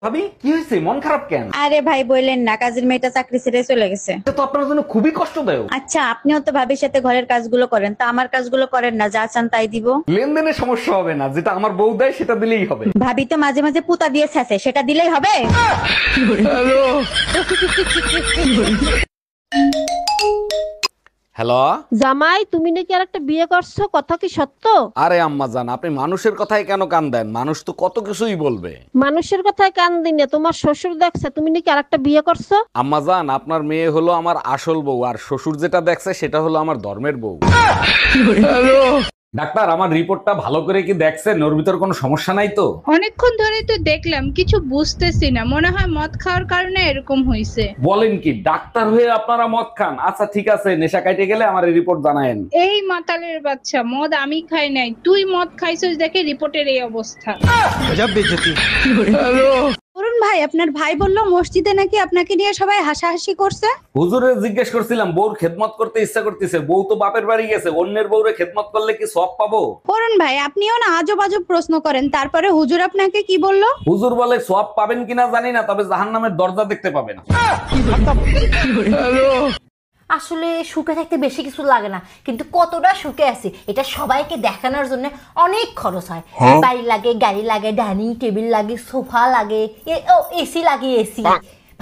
ভাবি কি হয়েছে, মন খারাপ কেন? আরে ভাই বললেন না, কাজের মেয়েটা চাকরি ছেড়ে চলে গেছে। এটা তো আপনার জন্য খুবই কষ্টদায়ক। আচ্ছা, আপনিও তো ভাবির সাথে ঘরের কাজগুলো করেন, তা আমার কাজগুলো করেন না, যা চান তাই দিব। লেনদেনের সমস্যা হবে না, যেটা আমার বউ দেয় সেটা দিলেই হবে। ভাবি তো মাঝে মাঝে পুতা দিয়ে ছেঁচে, সেটা দিলেই হবে। হ্যালো জামাই, তুমি নাকি আর একটা বিয়ে করছো, কথা কি সত্য? আরে আম্মা জান, আপনি মানুষের কথায় কেন কান দেন? মানুষ তো কত কিছুই বলবে। মানুষের কথায় কান দিন না, তোমার শ্বশুর দেখছে তুমি নাকি আর একটা বিয়ে করছো। আম্মা জান, আপনার মেয়ে হলো আমার আসল বউ, আর শ্বশুর যেটা দেখছে সেটা হলো আমার ধর্মের বউ। ডাক্তার, আমার রিপোর্টটা ভালো করে কি দেখছেন? ওর ভিতর কোনো সমস্যা নাই তো? অনেকক্ষণ ধরে তো দেখলাম, কিছু বুঝতেছি না, মনে হয় মদ খাওয়ার কারণে এরকম হইছে। বলেন কি, ডাক্তার হয়ে আপনারা মদ খান? আচ্ছা ঠিক আছে, নেশা কাটে গেলে আমার রিপোর্ট জানায়েন। এই মাতালের বাচ্চা, মদ আমি খাই নাই, তুই মদ খাইছিস দেখে রিপোর্টের এই অবস্থা। অরুণ ভাই, আপনার ভাই বললো মসজিদে নাকি আপনাকে নিয়ে সবাই হাসাহাসি করছে। হুজুরে জিজ্ঞেস করছিলাম, বউর খেদমত করতে ইচ্ছা করতেছে, বউ তো বাপের বাড়ি গেছে, অন্যের বউরে খেদমত করলে কি সওয়াব পাবো? অরুণ ভাই, আপনিও না আজব আজব প্রশ্ন করেন, তারপরে হুজুর আপনাকে কি বললো? হুজুর বলে সওয়াব পাবেন কিনা জানি না, তবে জাহান্নামের দরজা দেখতে পাবেন। আসলে সুখে থাকতে বেশি কিছু লাগে না, কিন্তু কতটা সুখে আছি এটা সবাইকে দেখানোর জন্য অনেক খরচ হয়। বাড়ি লাগে, গাড়ি লাগে, ডাইনিং টেবিল লাগে, সোফা লাগে, এসি লাগে, এসি,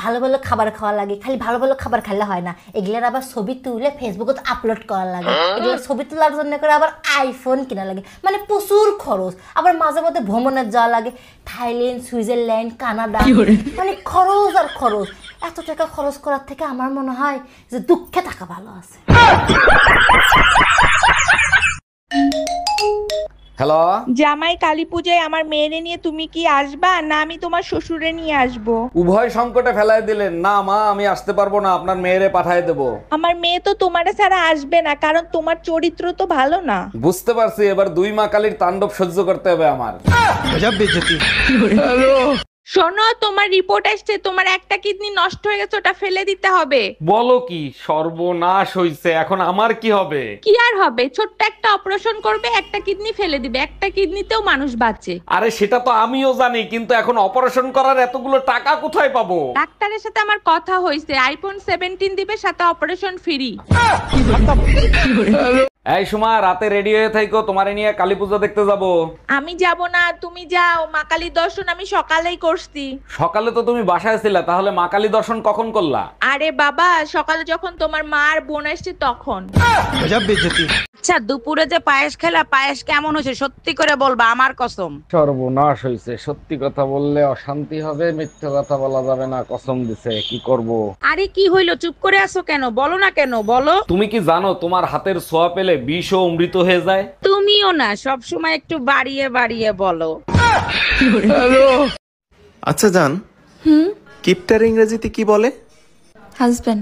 ভালো ভালো খাবার খাওয়া লাগে। খালি ভালো ভালো খাবার খেলে হয় না, এগুলোর আবার ছবি তুলে ফেসবুকে আপলোড করা লাগে। এগুলো ছবি তোলার জন্য করে আবার আইফোন কেনা লাগে, মানে প্রচুর খরচ। আবার মাঝে মধ্যে ভ্রমণের যাওয়া লাগে, থাইল্যান্ড, সুইজারল্যান্ড, কানাডা, মানে খরচ আর খরচ। এত টাকা খরচ করার থেকে আমার মনে হয় যে দুঃখে থাকা ভালো আছে। হ্যালো জামাই, কালী পূজায় আমার মেয়েরে নিয়ে তুমি কি আসবা, না আমি তোমার শ্বশুরে নিয়ে আসবো? উভয় সংকটে ফেলায় দিলেন। না মা, আমি আসতে পারবো না, আপনার মেয়েরে পাঠায় দেবো। আমার মেয়ে তো তোমারে ছাড়া আসবে না, কারণ তোমার চরিত্র তো ভালো না। বুঝতে পারছি, এবার দুই মা কালীর তাণ্ডব সহ্য করতে হবে আমার। শোনো, তোমার রিপোর্ট আসছে, তোমার একটা কিডনি নষ্ট হয়ে গেছে, ওটা ফেলে দিতে হবে। বলো কি, সর্বনাশ হইছে, এখন আমার কি হবে? কি আর হবে, ছোট্ট একটা অপারেশন করবে, একটা কিডনি ফেলে দিবে, একটা কিডনিতেও মানুষ বাঁচে। আরে সেটা তো আমিও জানি, কিন্তু এখন অপারেশন করার এতগুলো টাকা কোথায় পাবো? ডাক্তারের সাথে আমার কথা হয়েছে, আইফোন 17 দিবে, সাথে অপারেশন ফ্রি। এই সময় রাতে রেডি হয়ে থাকো, তোমারে নিয়ে কালী পূজা দেখতে যাব। আমি যাব না, তুমি যাও। মা কালীর দর্শন আমি সকালেই করছি। সকালে তো তুমি বাসায় ছিলা, তাহলে মা কালী দর্শন কখন করলা? আরে বাবা, সকালে যখন তোমার মা আর বোন আসছে তখন। আচ্ছা, দুপুরে যে পায়েস খেলা, পায়েস কেমন হয়েছে সত্যি করে বলবা, আমার কসম। সর্বনাশ হইছে, সত্যি কথা বললে অশান্তি হবে, মিথ্যা কথা বলা যাবে না, কসম দিছে, কি করব? আরে কি হইলো, চুপ করে আছো কেন, বলো না কেন, বলো। তুমি কি জানো তোমার হাতের ছোঁয়া পেলে বিষও অমৃত হয়ে যায়? তুমিও না সব সময় একটু বাড়িয়ে বাড়িয়ে বলো। আচ্ছা জান, কিপটার ইংরেজিতে কি বলে? হাজবেন্ড।